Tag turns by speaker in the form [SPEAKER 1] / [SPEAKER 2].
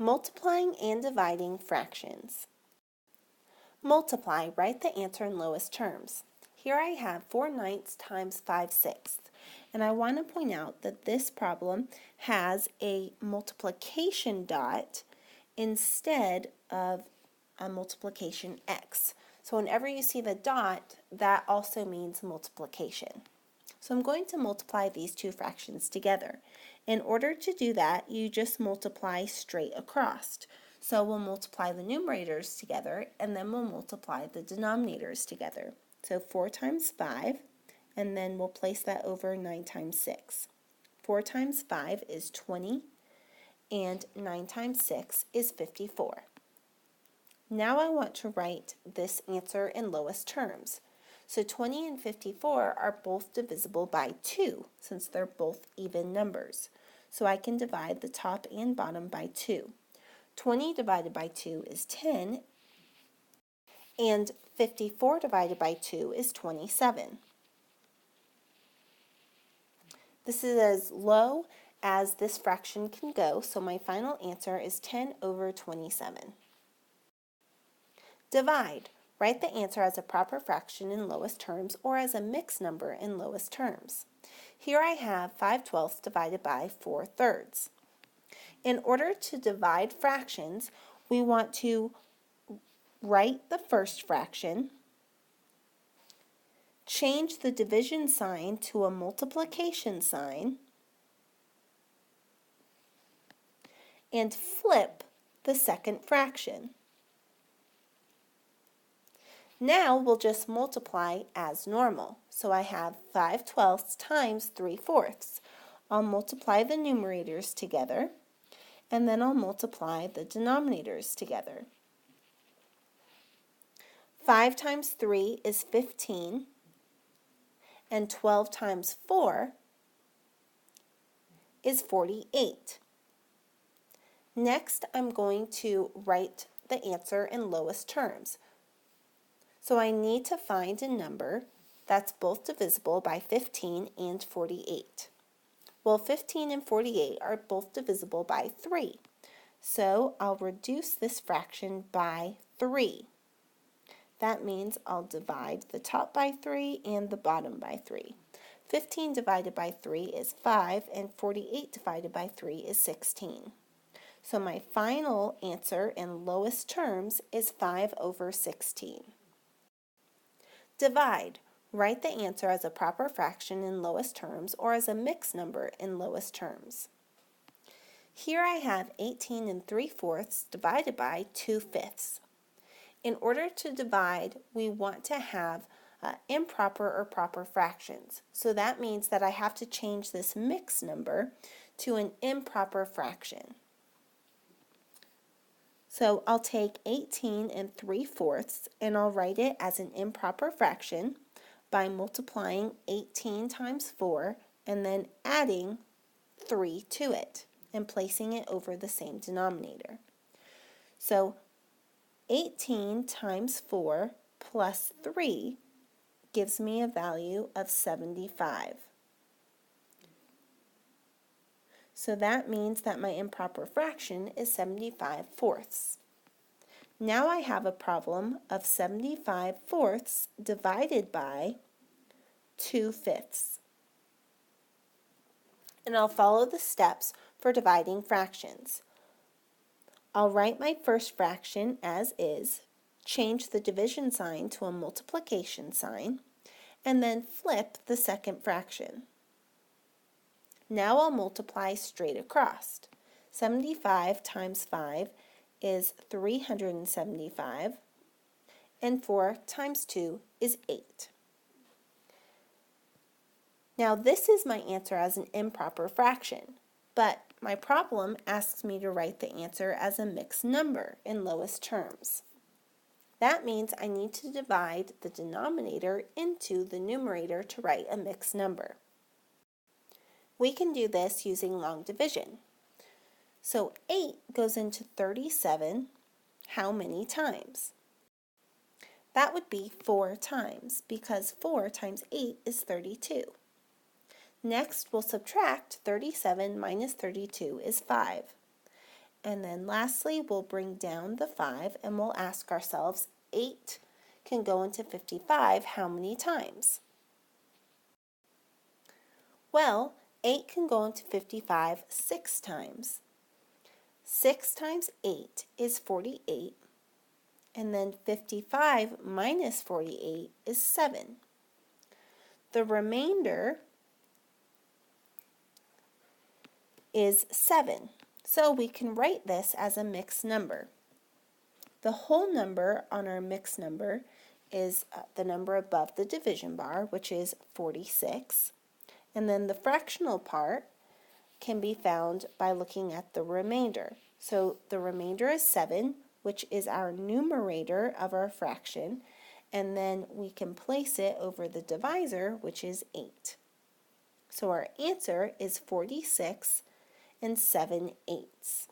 [SPEAKER 1] Multiplying and dividing fractions. Multiply, write the answer in lowest terms. Here I have 4/9 times 5/6, and I want to point out that this problem has a multiplication dot instead of a multiplication x. So whenever you see the dot, that also means multiplication. So I'm going to multiply these two fractions together. In order to do that, you just multiply straight across. So we'll multiply the numerators together, and then we'll multiply the denominators together. So 4 times 5, and then we'll place that over 9 times 6. 4 times 5 is 20, and 9 times 6 is 54. Now I want to write this answer in lowest terms. So 20 and 54 are both divisible by 2, since they're both even numbers. So I can divide the top and bottom by 2. 20 divided by 2 is 10, and 54 divided by 2 is 27. This is as low as this fraction can go, so my final answer is 10 over 27. Divide. Write the answer as a proper fraction in lowest terms or as a mixed number in lowest terms. Here I have 5/12 divided by 4/3. In order to divide fractions, we want to write the first fraction, change the division sign to a multiplication sign, and flip the second fraction. Now we'll just multiply as normal. So I have 5/12 times 3/4. I'll multiply the numerators together, and then I'll multiply the denominators together. 5 times 3 is 15, and 12 times 4 is 48. Next, I'm going to write the answer in lowest terms. So I need to find a number that's both divisible by 15 and 48. Well, 15 and 48 are both divisible by 3. So I'll reduce this fraction by 3. That means I'll divide the top by 3 and the bottom by 3. 15 divided by 3 is 5, and 48 divided by 3 is 16. So my final answer in lowest terms is 5 over 16. Divide. Write the answer as a proper fraction in lowest terms or as a mixed number in lowest terms. Here I have 18 and 3/4 divided by 2/5. In order to divide, we want to have improper or proper fractions. So that means that I have to change this mixed number to an improper fraction. So I'll take 18 and 3/4 and I'll write it as an improper fraction by multiplying 18 times 4 and then adding 3 to it and placing it over the same denominator. So 18 times 4 plus 3 gives me a value of 75. So that means that my improper fraction is 75/4. Now I have a problem of 75/4 divided by 2/5. And I'll follow the steps for dividing fractions. I'll write my first fraction as is, change the division sign to a multiplication sign, and then flip the second fraction. Now I'll multiply straight across. 75 times 5 is 375, and 4 times 2 is 8. Now this is my answer as an improper fraction, but my problem asks me to write the answer as a mixed number in lowest terms. That means I need to divide the denominator into the numerator to write a mixed number. We can do this using long division. So 8 goes into 37 how many times? That would be 4 times, because 4 times 8 is 32. Next, we'll subtract 37 minus 32 is 5. And then lastly, we'll bring down the 5 and we'll ask ourselves, 8 can go into 55 how many times? Well, 8 can go into 55 6 times. 6 times 8 is 48, and then 55 minus 48 is 7. The remainder is 7, so we can write this as a mixed number. The whole number on our mixed number is the number above the division bar, which is 46, and then the fractional part can be found by looking at the remainder. So the remainder is 7, which is our numerator of our fraction, and then we can place it over the divisor, which is 8. So our answer is 46 and 7/8.